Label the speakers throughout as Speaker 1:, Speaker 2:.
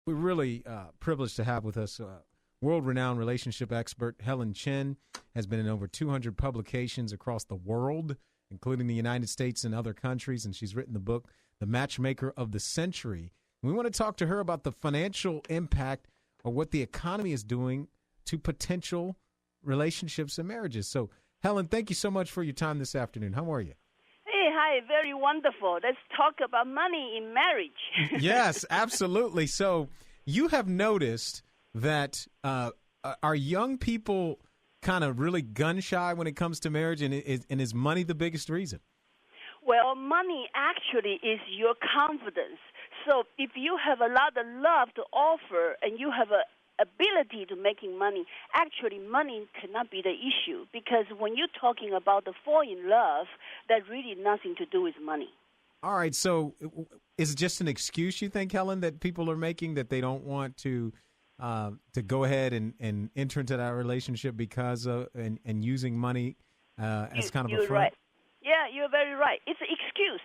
Speaker 1: We're really privileged to have with us world-renowned relationship expert Hellen Chen. Has been in over 200 publications across the world, including the United States and other countries, and she's written the book, The Matchmaker of the Century. We want to talk to her about the financial impact of what the economy is doing to potential relationships and marriages. So, Hellen, thank you so much for your time this afternoon. How are you?
Speaker 2: Hey, hi, very wonderful. Let's talk about money in marriage.
Speaker 1: Yes, absolutely. So you have noticed that are young people kind of really gun-shy when it comes to marriage, and is money the biggest reason?
Speaker 2: Well, money actually is your confidence. So if you have a lot of love to offer and you have a ability to making money, actually money cannot be the issue, because when you're talking about the fall in love, that really nothing to do with money.
Speaker 1: All right, so is it just an excuse, you think, Hellen, that people are making, that they don't want to go ahead and enter into that relationship because of and using money as kind of a front?
Speaker 2: Right. Yeah, you're very right. It's an excuse.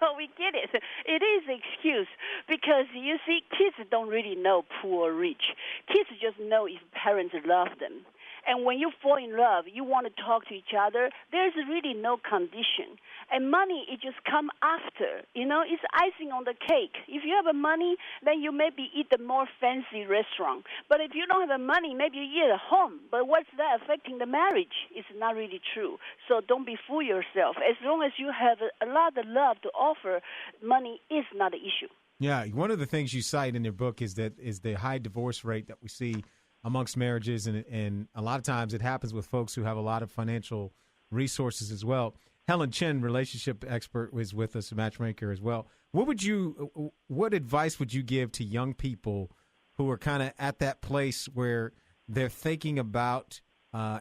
Speaker 2: So we get it. It is an excuse because, you see, kids don't really know poor or rich. Kids just know if parents love them. And when you fall in love, you want to talk to each other, there's really no condition. And money, it just come after. You know, it's icing on the cake. If you have money, then you maybe eat the more fancy restaurant. But if you don't have money, maybe you eat at home. But what's that affecting the marriage? It's not really true. So don't be fool yourself. As long as you have a lot of love to offer, money is not an issue.
Speaker 1: Yeah, one of the things you cite in your book is the high divorce rate that we see amongst marriages, and a lot of times it happens with folks who have a lot of financial resources as well. Hellen Chen, relationship expert, was with us, a matchmaker as well. What advice would you give to young people who are kind of at that place where they're thinking about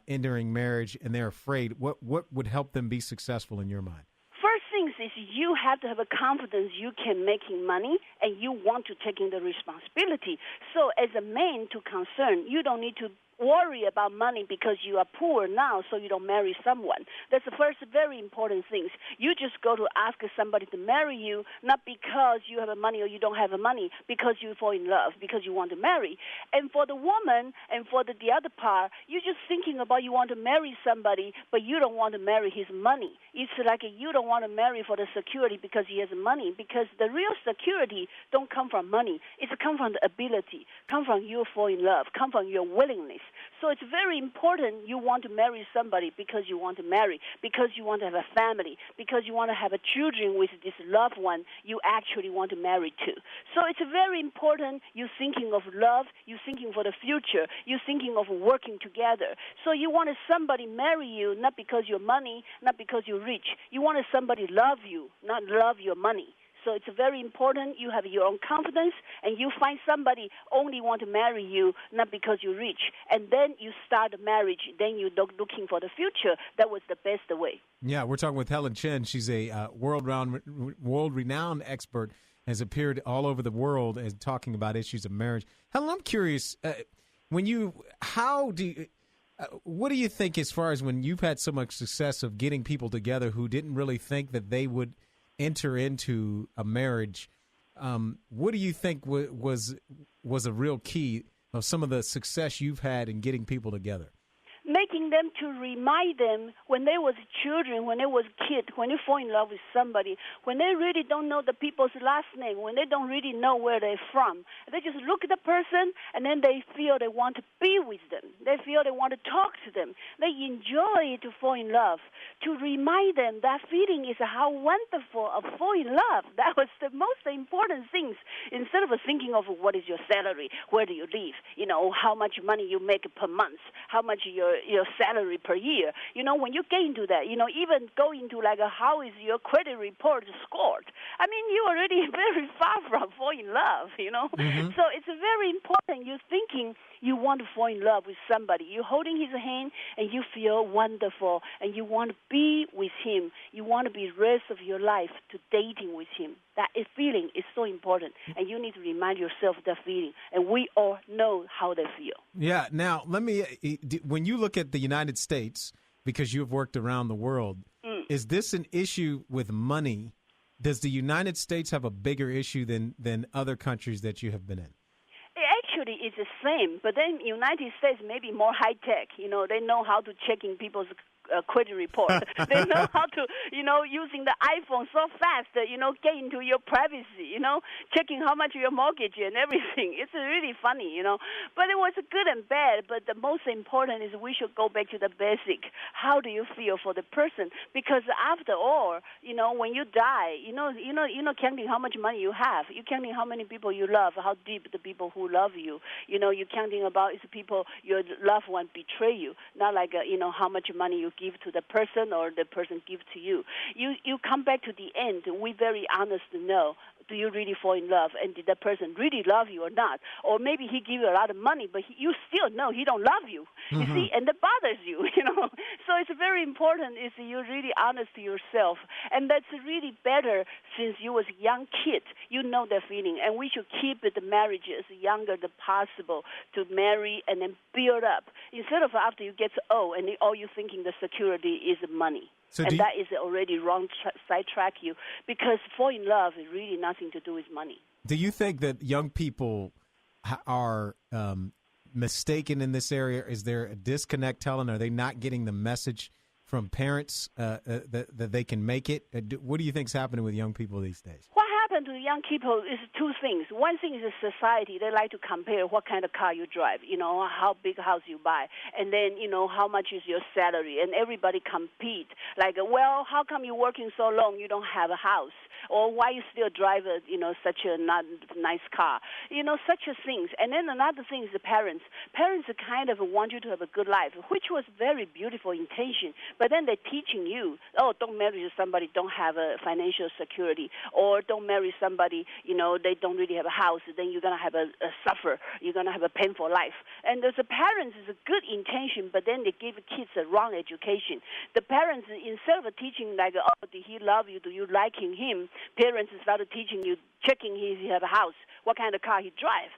Speaker 1: entering marriage and they're afraid? What would help them be successful in your mind?
Speaker 2: First things is you have to have a confidence you can making money and you want to take in the responsibility. So as a man to concern, you don't need to worry about money because you are poor now, so you don't marry someone. That's the first very important thing. You just go to ask somebody to marry you, not because you have money or you don't have money, because you fall in love, because you want to marry. And for the woman and for the other part, you're just thinking about you want to marry somebody, but you don't want to marry his money. It's like you don't want to marry for the security because he has money, because the real security don't come from money. It's come from the ability, come from you fall in love, come from your willingness. So it's very important you want to marry somebody because you want to marry, because you want to have a family, because you want to have a children with this loved one you actually want to marry to. So it's very important you're thinking of love, you're thinking for the future, you're thinking of working together. So you want somebody marry you not because you're money, not because you're rich. You want somebody love you, not love your money. So it's very important you have your own confidence and you find somebody only want to marry you, not because you're rich. And then you start a marriage, then you're looking for the future. That was the best way.
Speaker 1: Yeah, we're talking with Hellen Chen. She's a world-renowned expert, has appeared all over the world as talking about issues of marriage. Hellen, I'm curious, what do you think as far as when you've had so much success of getting people together who didn't really think that they would enter into a marriage, what do you think was a real key of some of the success you've had in getting people together?
Speaker 2: Making them to remind them when they was children, when they was kids, when they fall in love with somebody, when they really don't know the people's last name, when they don't really know where they're from. They just look at the person and then they feel they want to be with them. They feel they want to talk to them. They enjoy to fall in love. To remind them that feeling is how wonderful of fall in love. That was the most important things. Instead of thinking of what is your salary, where do you live, how much money you make per month, how much your salary per year. When you get into that, even go into how is your credit report scored. I mean, you're already very far from falling in love, Mm-hmm. So it's very important. You're thinking you want to fall in love with somebody. You're holding his hand and you feel wonderful and you want to be with him. You want to be the rest of your life to dating with him. That feeling is so important, and you need to remind yourself of that feeling. And we all know how they feel.
Speaker 1: Yeah. Now, when you look at the United States, because you've worked around the world, is this an issue with money? Does the United States have a bigger issue than other countries that you have been in?
Speaker 2: actually it's the same. But then United States maybe more high tech. They know how to check in people's credit report. They know how to, using the iPhone so fast, get into your privacy, checking how much your mortgage and everything. It's really funny, But it was good and bad. But the most important is we should go back to the basic. How do you feel for the person? Because after all, when you die, counting how much money you have. You're counting how many people you love, how deep the people who love you. You're counting about is people your loved one betray you. Not like how much money you give to the person or the person give to you. You come back to the end. We very honest to know, do you really fall in love, and did that person really love you or not? Or maybe he give you a lot of money, but you still know he don't love you. Mm-hmm. You see, and that bothers you. So it's very important is you're really honest to yourself, and that's really better since you was a young kid. You know that feeling, and we should keep the marriage as younger as possible to marry and then build up instead of after you get old and all you thinking the security is money. So and that is already wrong sidetrack you because fall in love is really nothing to do with money.
Speaker 1: Do you think that young people are mistaken in this area? Is there a disconnect, Helen? Are they not getting the message from parents that they can make it? What do you think is happening with young people these days?
Speaker 2: What happened to young people is two things. One thing is society. They like to compare what kind of car you drive, how big house you buy, and then, how much is your salary. And everybody compete. Like, well, how come you're working so long you don't have a house? Or why you still drive such a not nice car? Such a things. And then another thing is the parents. Parents kind of want you to have a good life, which was very beautiful intention. But then they're teaching you, don't marry somebody don't have a financial security, or don't marry somebody, they don't really have a house. Then you're going to have a suffer. You're going to have a painful life. And as a parents, is a good intention, but then they give kids a wrong education. The parents, instead of teaching like, did he love you? Do you like him? Parents started teaching you, checking if he have a house, what kind of car he drives,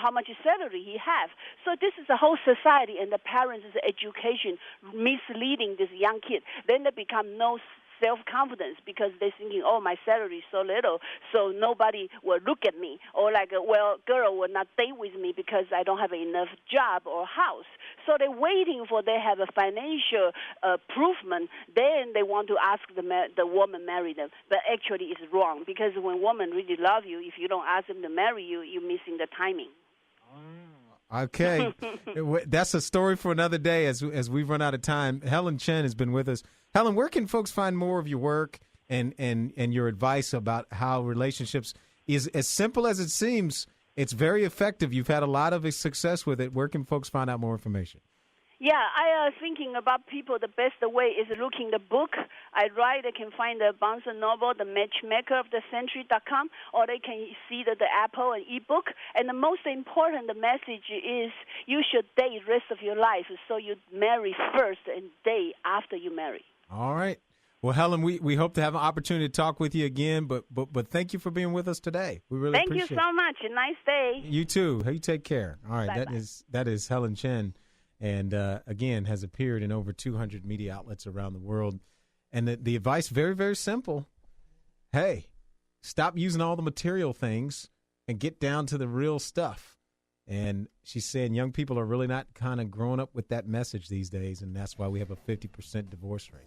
Speaker 2: how much salary he have. So this is the whole society and the parents' education misleading this young kid. Then they become no self-confidence because they're thinking, my salary is so little, so nobody will look at me. Or like, girl will not date with me because I don't have enough job or house. So they're waiting for they have a financial improvement. Then they want to ask the woman marry them. But actually it's wrong because when women really love you, if you don't ask them to marry you, you're missing the timing.
Speaker 1: Okay. That's a story for another day as we've run out of time. Hellen Chen has been with us. Helen, where can folks find more of your work and your advice about how relationships is as simple as it seems? It's very effective. You've had a lot of success with it. Where can folks find out more information?
Speaker 2: Yeah, I am thinking about people. The best way is looking the book I write. They can find the Barnes & Noble, the Matchmaker of The Century.com, or they can see the Apple and ebook. And the most important the message is you should date the rest of your life. So you marry first and date after you marry.
Speaker 1: All right. Well, Helen, we hope to have an opportunity to talk with you again, but thank you for being with us today. We really appreciate it.
Speaker 2: Thank you so much. A nice day.
Speaker 1: You too. You take care. All right.
Speaker 2: Bye-bye.
Speaker 1: That is Hellen Chen. And, again, has appeared in over 200 media outlets around the world. And the advice, very, very simple. Hey, stop using all the material things and get down to the real stuff. And she's saying young people are really not kind of growing up with that message these days, and that's why we have a 50% divorce rate.